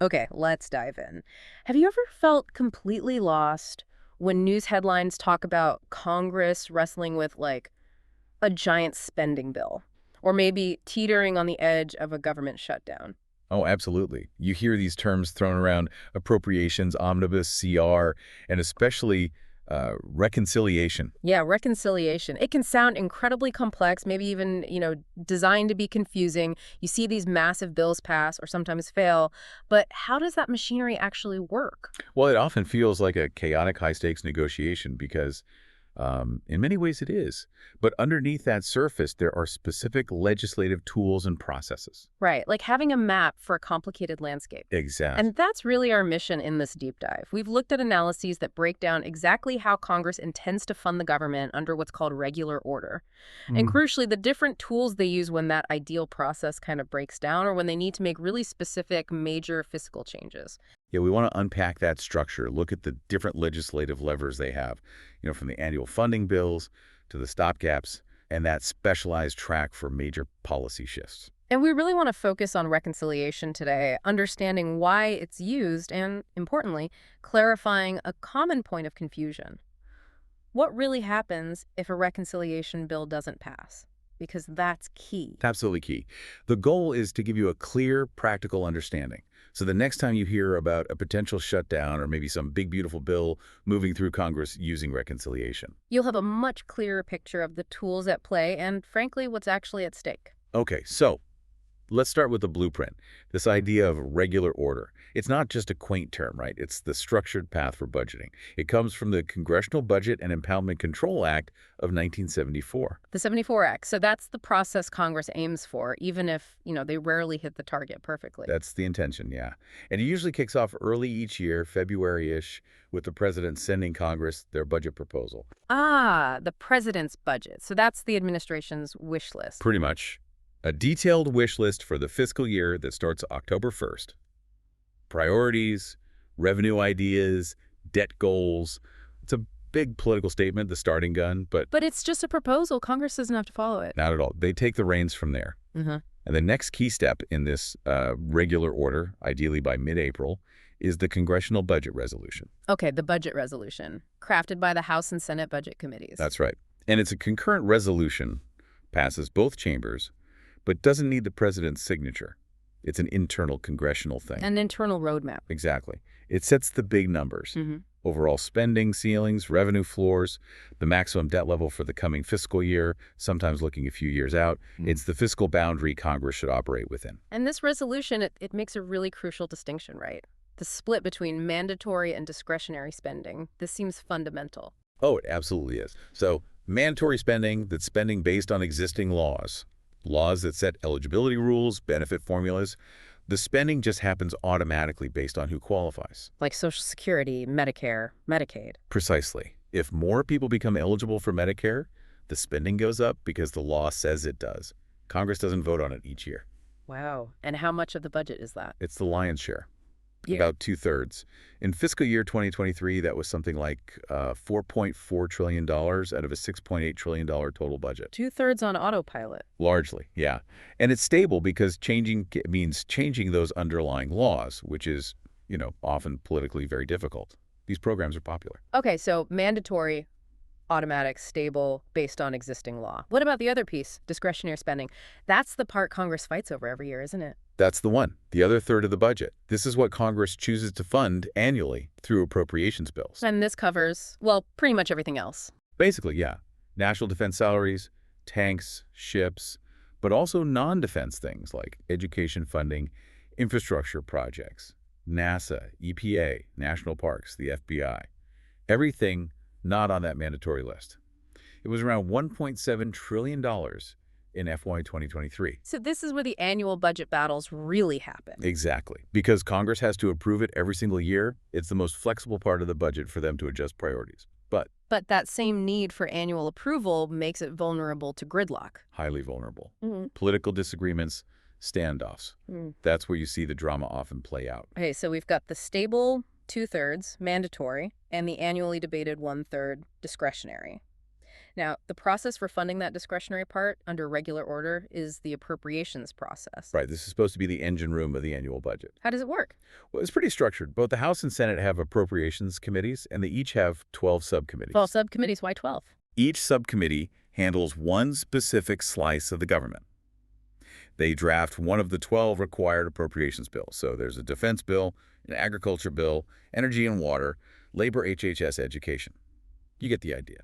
Okay, let's dive in. Have you ever felt completely lost when news headlines talk about Congress wrestling with, like, a giant spending bill? Or maybe teetering on the edge of a government shutdown? Oh, absolutely. You hear these terms thrown around: appropriations, omnibus, CR, and especially reconciliation. Yeah, reconciliation. It can sound incredibly complex, maybe even, designed to be confusing. You see these massive bills pass or sometimes fail, but how does that machinery actually work? Well, it often feels like a chaotic, high-stakes negotiation because in many ways it is. But underneath that surface, there are specific legislative tools and processes. Right, like having a map for a complicated landscape. Exact. And that's really our mission in this deep dive. We've looked at analyses that break down exactly how Congress intends to fund the government under what's called regular order. And crucially, the different tools they use when that ideal process kind of breaks down or when they need to make really specific major fiscal changes. Yeah, we want to unpack that structure, look at the different legislative levers they have, from the annual funding bills to the stopgaps and that specialized track for major policy shifts. And we really want to focus on reconciliation today, understanding why it's used and, importantly, clarifying a common point of confusion. What really happens if a reconciliation bill doesn't pass? Because that's key. It's absolutely key. The goal is to give you a clear, practical understanding. So the next time you hear about a potential shutdown or maybe some big, beautiful bill moving through Congress using reconciliation. You'll have a much clearer picture of the tools at play and, frankly, what's actually at stake. Okay, so let's start with the blueprint, this idea of regular order. It's not just a quaint term, right? It's the structured path for budgeting. It comes from the Congressional Budget and Impoundment Control Act of 1974. The 74 Act. So that's the process Congress aims for, even if, they rarely hit the target perfectly. That's the intention, yeah. And it usually kicks off early each year, February-ish, with the president sending Congress their budget proposal. Ah, the president's budget. So that's the administration's wish list. Pretty much. A detailed wish list for the fiscal year that starts October 1st. Priorities, revenue ideas, debt goals. It's a big political statement, the starting gun, but But it's just a proposal. Congress doesn't have to follow it. not at all. They take the reins from there. Hmm. And the next key step in this regular order, ideally by mid-April, is the Congressional Budget Resolution. Okay, the budget resolution, crafted by the House and Senate budget committees. That's right. And it's a concurrent resolution, passes both chambers, but doesn't need the president's signature. It's an internal congressional thing. An internal roadmap. Exactly. It sets the big numbers. Hmm. Overall spending ceilings, revenue floors, the maximum debt level for the coming fiscal year, sometimes looking a few years out. It's the fiscal boundary Congress should operate within. And this resolution, it makes a really crucial distinction, right? The split between mandatory and discretionary spending. This seems fundamental. Oh, it absolutely is. So mandatory spending, that's spending based on existing laws. Laws that set eligibility rules, benefit formulas. The spending just happens automatically based on who qualifies. Like Social Security, Medicare, Medicaid. Precisely. If more people become eligible for Medicare, the spending goes up because the law says it does. Congress doesn't vote on it each year. Wow. And how much of the budget is that? It's the lion's share, Yeah. about two-thirds. In fiscal year 2023, that was something like $4.4 trillion out of a $6.8 trillion total budget. 2/3 on autopilot. Largely, yeah. And it's stable because changing means changing those underlying laws, which is, often politically very difficult. These programs are popular. Okay, so mandatory, automatic, stable, based on existing law. What about the other piece, discretionary spending? That's the part Congress fights over every year, isn't it? That's the one, the other third of the budget. This is what Congress chooses to fund annually through appropriations bills. And this covers, well, pretty much everything else. Basically, yeah. National defense salaries, tanks, ships, but also non-defense things like education funding, infrastructure projects, NASA, EPA, national parks, the FBI. Everything not on that mandatory list. It was around $1.7 trillion in FY 2023. So this is where the annual budget battles really happen. Exactly. Because Congress has to approve it every single year, it's the most flexible part of the budget for them to adjust priorities. But that same need for annual approval makes it vulnerable to gridlock. highly vulnerable. Mhm. Political disagreements, standoffs. Mm. That's where you see the drama often play out. Okay, so we've got the stable 2/3, mandatory, and the annually debated 1/3, discretionary. Now, the process for funding that discretionary part under regular order is the appropriations process. Right, this is supposed to be the engine room of the annual budget. How does it work? Well, it's pretty structured. Both the House and Senate have appropriations committees, and they each have 12 Well, subcommittees. subcommittees, why 12? Each subcommittee handles one specific slice of the government. They draft one of the 12 required appropriations bills. So there's a defense bill, an agriculture bill, energy and water, labor, HHS, education. You get the idea.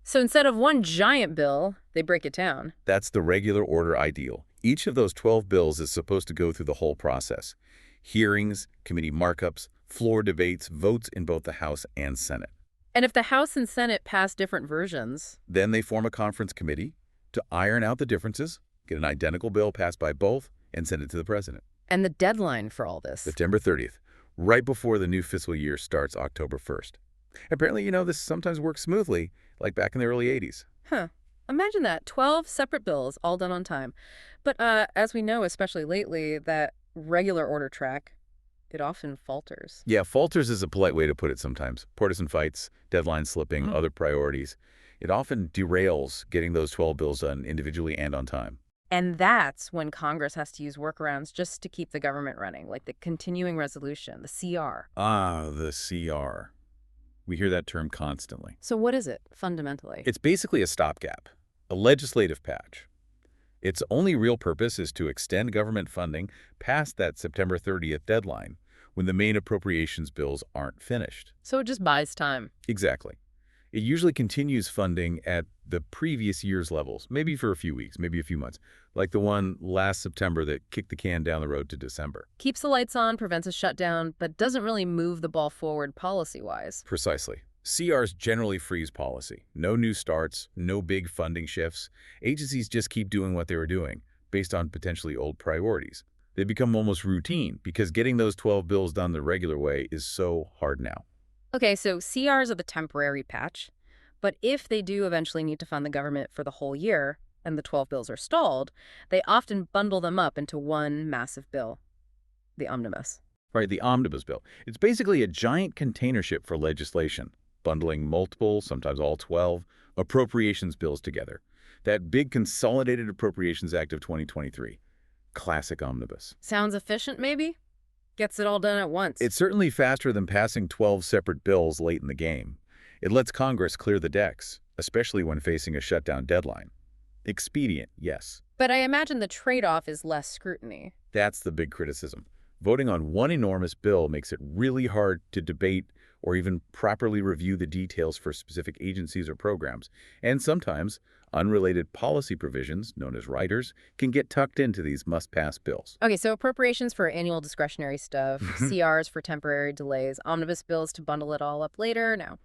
So instead of one giant bill, they break it down. That's the regular order ideal. Each of those 12 bills is supposed to go through the whole process. Hearings, committee markups, floor debates, votes in both the House and Senate. And if the House and Senate pass different versions, Then they form a conference committee to iron out the differences, get an identical bill passed by both, and send it to the president. and the deadline for all this. September 30th, right before the new fiscal year starts October 1st. Apparently, this sometimes works smoothly, like back in the early 80s. Huh. Imagine that, 12 separate bills, all done on time. But as we know, especially lately, that regular order track, it often falters. Yeah, falters is a polite way to put it sometimes. Partisan fights, deadline slipping, Mhm. other priorities. It often derails getting those 12 bills done individually and on time. And that's when Congress has to use workarounds just to keep the government running, like the continuing resolution, the CR. Ah, the CR. We hear that term constantly. So what is it, fundamentally? It's basically a stopgap, a legislative patch. Its only real purpose is to extend government funding past that September 30th deadline when the main appropriations bills aren't finished. So it just buys time. Exactly. It usually continues funding at the previous year's levels, maybe for a few weeks, maybe a few months, like the one last September that kicked the can down the road to December. Keeps the lights on, prevents a shutdown, but doesn't really move the ball forward policy-wise. Precisely. CRs generally freeze policy. No new starts, no big funding shifts. Agencies just keep doing what they were doing, based on potentially old priorities. They become almost routine because getting those 12 bills done the regular way is so hard now. Okay, so CRs are the temporary patch, but if they do eventually need to fund the government for the whole year and the 12 bills are stalled, they often bundle them up into one massive bill, the omnibus. Right, the omnibus bill. It's basically a giant container ship for legislation, bundling multiple, sometimes all 12, appropriations bills together. That big Consolidated Appropriations Act of 2023. Classic omnibus. Sounds efficient, maybe? Gets it all done at once. It's certainly faster than passing 12 separate bills late in the game. It lets Congress clear the decks, especially when facing a shutdown deadline. Expedient, yes. But I imagine the trade-off is less scrutiny. That's the big criticism. Voting on one enormous bill makes it really hard to debate or even properly review the details for specific agencies or programs. And sometimes, unrelated policy provisions, known as riders, can get tucked into these must-pass bills. Okay, so appropriations for annual discretionary stuff, CRs for temporary delays, omnibus bills to bundle it all up later. Now,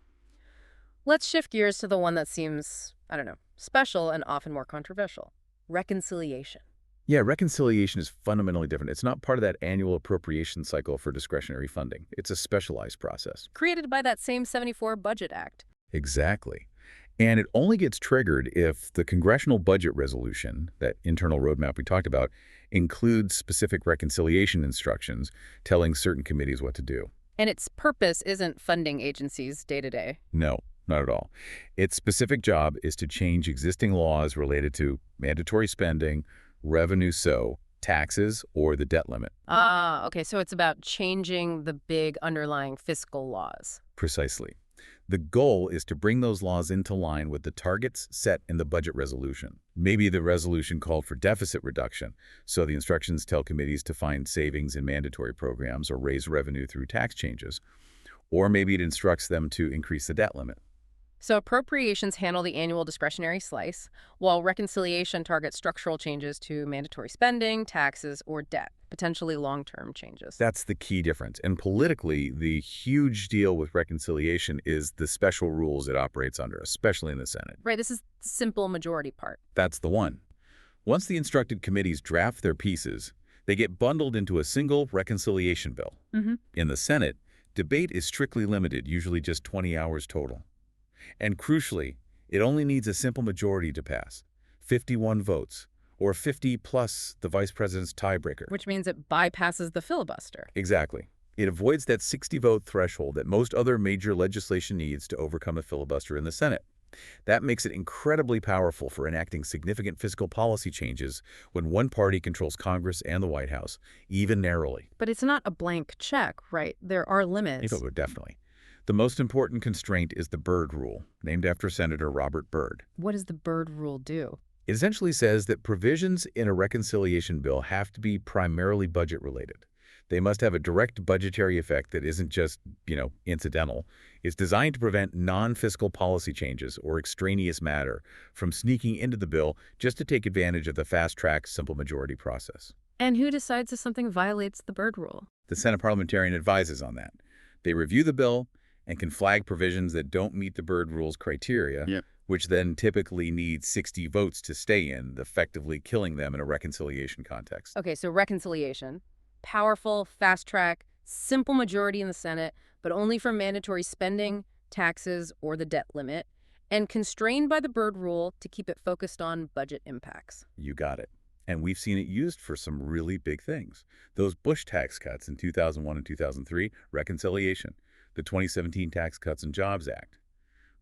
let's shift gears to the one that seems, I don't know, special and often more controversial. Reconciliation. Yeah, reconciliation is fundamentally different. It's not part of that annual appropriation cycle for discretionary funding. It's a specialized process. Created by that same 74 Budget Act. Exactly. And it only gets triggered if the congressional budget resolution, that internal roadmap we talked about, includes specific reconciliation instructions telling certain committees what to do. And its purpose isn't funding agencies day to day. No, not at all. Its specific job is to change existing laws related to mandatory spending, revenue, so taxes, or the debt limit. Okay, so it's about changing the big underlying fiscal laws. Precisely. The goal is to bring those laws into line with the targets set in the budget resolution. Maybe the resolution called for deficit reduction, so the instructions tell committees to find savings in mandatory programs or raise revenue through tax changes. Or maybe it instructs them to increase the debt limit. So appropriations handle the annual discretionary slice, while reconciliation targets structural changes to mandatory spending, taxes, or debt, potentially long-term changes. That's the key difference. And politically, the huge deal with reconciliation is the special rules it operates under, especially in the Senate. Right, this is the simple majority part. That's the one. Once the instructed committees draft their pieces, they get bundled into a single reconciliation bill. In the Senate, debate is strictly limited, usually just 20 hours total. And crucially, it only needs a simple majority to pass, 51 votes, or 50 plus the vice president's tiebreaker. Which means it bypasses the filibuster. Exactly. It avoids that 60-vote threshold that most other major legislation needs to overcome a filibuster in the Senate. That makes it incredibly powerful for enacting significant fiscal policy changes when one party controls Congress and the White House, even narrowly. But it's not a blank check, right? There are limits. Definitely. The most important constraint is the Byrd Rule, named after Senator Robert Byrd. What does the Byrd Rule do? It essentially says that provisions in a reconciliation bill have to be primarily budget-related. They must have a direct budgetary effect that isn't just, incidental. It's designed to prevent non-fiscal policy changes or extraneous matter from sneaking into the bill just to take advantage of the fast-track simple majority process. And who decides if something violates the Byrd Rule? The Senate parliamentarian advises on that. They review the bill and can flag provisions that don't meet the Byrd Rule's criteria, which then typically need 60 votes to stay in, effectively killing them in a reconciliation context. Okay, so reconciliation. Powerful, fast-track, simple majority in the Senate, but only for mandatory spending, taxes, or the debt limit, and constrained by the Byrd Rule to keep it focused on budget impacts. You got it. And we've seen it used for some really big things. Those Bush tax cuts in 2001 and 2003, reconciliation. The 2017 Tax Cuts and Jobs Act,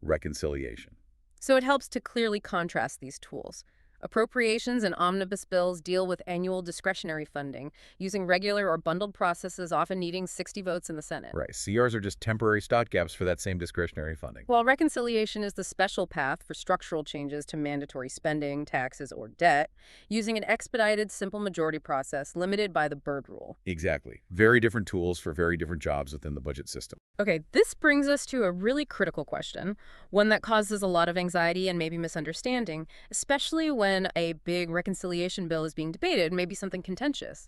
reconciliation. So it helps to clearly contrast these tools. Appropriations and omnibus bills deal with annual discretionary funding, using regular or bundled processes, often needing 60 votes in the Senate. Right. CRs are just temporary stopgaps for that same discretionary funding. While reconciliation is the special path for structural changes to mandatory spending, taxes, or debt, using an expedited, simple majority process limited by the Byrd Rule. Exactly. Very different tools for very different jobs within the budget system. Okay, this brings us to a really critical question, one that causes a lot of anxiety and maybe misunderstanding, especially when a big reconciliation bill is being debated, maybe something contentious.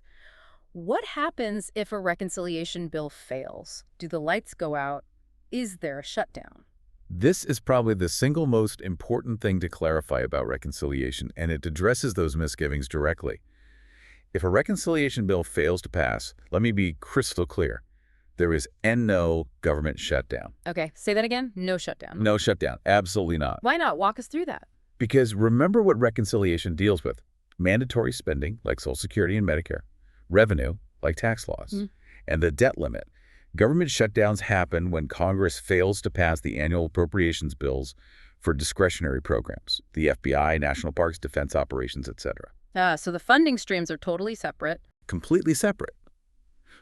What happens if a reconciliation bill fails? Do the lights go out? Is there a shutdown? This is probably the single most important thing to clarify about reconciliation, and it addresses those misgivings directly. If a reconciliation bill fails to pass, let me be crystal clear. There is no government shutdown. Okay, say that again. No shutdown. No shutdown. Absolutely not. Why not? Walk us through that. Because remember what reconciliation deals with. Mandatory spending, like Social Security and Medicare. Revenue, like tax laws. And the debt limit. Government shutdowns happen when Congress fails to pass the annual appropriations bills for discretionary programs. The FBI, national parks, defense operations, etc. So the funding streams are totally separate. Completely separate.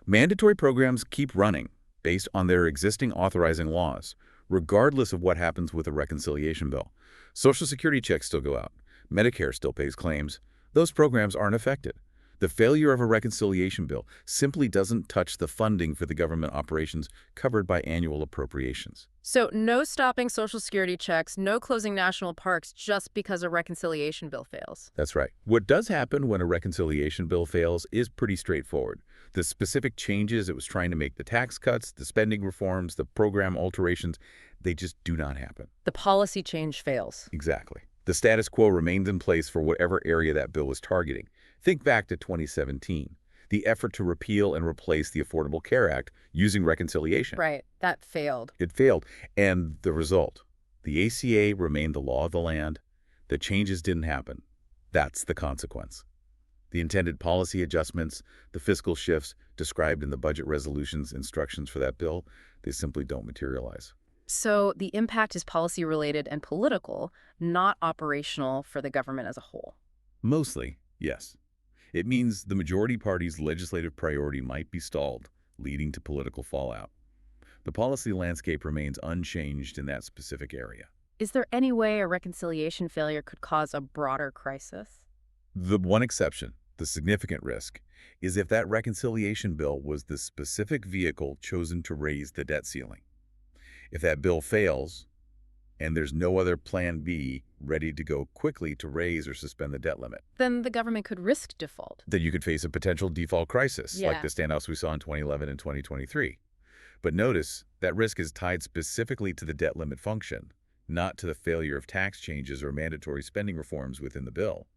Mandatory programs keep running based on their existing authorizing laws, regardless of what happens with a reconciliation bill. Social Security checks still go out. Medicare still pays claims. Those programs aren't affected. The failure of a reconciliation bill simply doesn't touch the funding for the government operations covered by annual appropriations. So no stopping Social Security checks, no closing national parks just because a reconciliation bill fails. That's right. What does happen when a reconciliation bill fails is pretty straightforward. The specific changes it was trying to make, the tax cuts, the spending reforms, the program alterations, they just do not happen. The policy change fails. Exactly. The status quo remains in place for whatever area that bill was targeting. Think back to 2017, the effort to repeal and replace the Affordable Care Act using reconciliation. Right. That failed. It failed. And the result, the ACA remained the law of the land. The changes didn't happen. That's the consequence. The intended policy adjustments, the fiscal shifts described in the budget resolutions instructions for that bill, they simply don't materialize. So the impact is policy-related and political, not operational for the government as a whole. Mostly, yes. It means the majority party's legislative priority might be stalled, leading to political fallout. The policy landscape remains unchanged in that specific area. Is there any way a reconciliation failure could cause a broader crisis? The one exception, the significant risk, is if that reconciliation bill was the specific vehicle chosen to raise the debt ceiling. If that bill fails, and there's no other plan B ready to go quickly to raise or suspend the debt limit, then the government could risk default. then you could face a potential default crisis, Yeah. like the standoffs we saw in 2011 and 2023. But notice, that risk is tied specifically to the debt limit function, not to the failure of tax changes or mandatory spending reforms within the bill.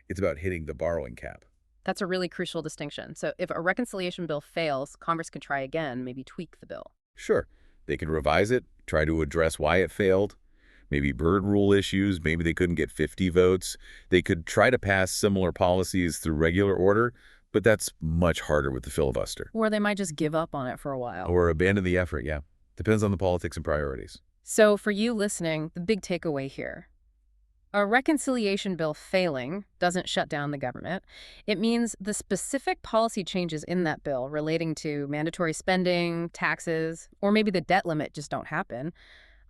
It's about hitting the borrowing cap. That's a really crucial distinction. So if a reconciliation bill fails, Congress can try again, maybe tweak the bill. Sure, they can revise it, try to address why it failed, maybe Byrd Rule issues, maybe they couldn't get 50 votes. They could try to pass similar policies through regular order, but that's much harder with the filibuster. Or they might just give up on it for a while. Or abandon the effort, yeah. Depends on the politics and priorities. So for you listening, the big takeaway here. A reconciliation bill failing doesn't shut down the government. It means the specific policy changes in that bill relating to mandatory spending, taxes, or maybe the debt limit just don't happen.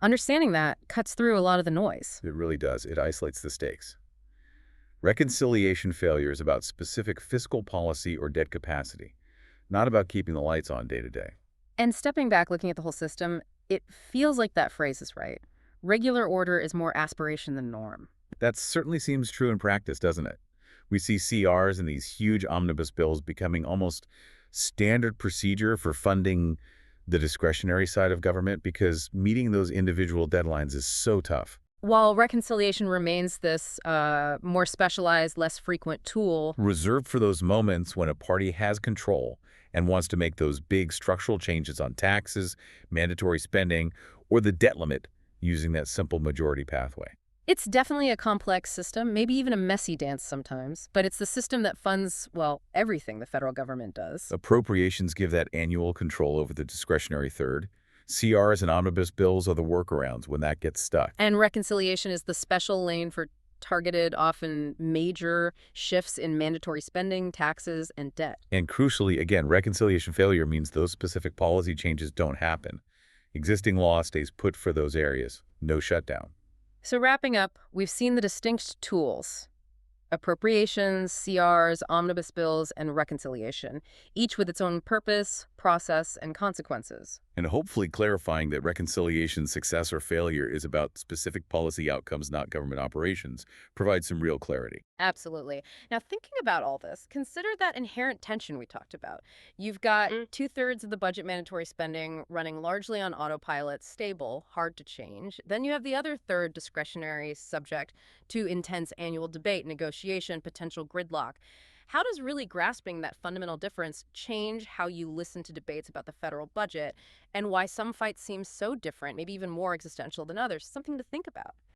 Understanding that cuts through a lot of the noise. It really does. It isolates the stakes. Reconciliation failure is about specific fiscal policy or debt capacity, not about keeping the lights on day to day. And stepping back, looking at the whole system, it feels like that phrase is right. Regular order is more aspiration than norm. That certainly seems true in practice, doesn't it? We see CRs and these huge omnibus bills becoming almost standard procedure for funding the discretionary side of government because meeting those individual deadlines is so tough. While reconciliation remains this more specialized, less frequent tool, Reserved for those moments when a party has control and wants to make those big structural changes on taxes, mandatory spending, or the debt limit using that simple majority pathway. it's definitely a complex system, maybe even a messy dance sometimes, but it's the system that funds, well, everything the federal government does. Appropriations give that annual control over the discretionary third. CRs and omnibus bills are the workarounds when that gets stuck. And reconciliation is the special lane for targeted, often major shifts in mandatory spending, taxes, and debt. And crucially, again, reconciliation failure means those specific policy changes don't happen. Existing law stays put for those areas. No shutdown. So wrapping up, we've seen the distinct tools: appropriations, CRs, omnibus bills, and reconciliation, each with its own purpose, process, and consequences. And hopefully clarifying that reconciliation's success or failure is about specific policy outcomes, not government operations, provides some real clarity. Absolutely. Now, thinking about all this, consider that inherent tension we talked about. You've got two-thirds of the budget mandatory spending running largely on autopilot, stable, hard to change. Then you have the other third discretionary, subject to intense annual debate, negotiation, potential gridlock. How does really grasping that fundamental difference change how you listen to debates about the federal budget, and why some fights seem so different, maybe even more existential than others? Something to think about.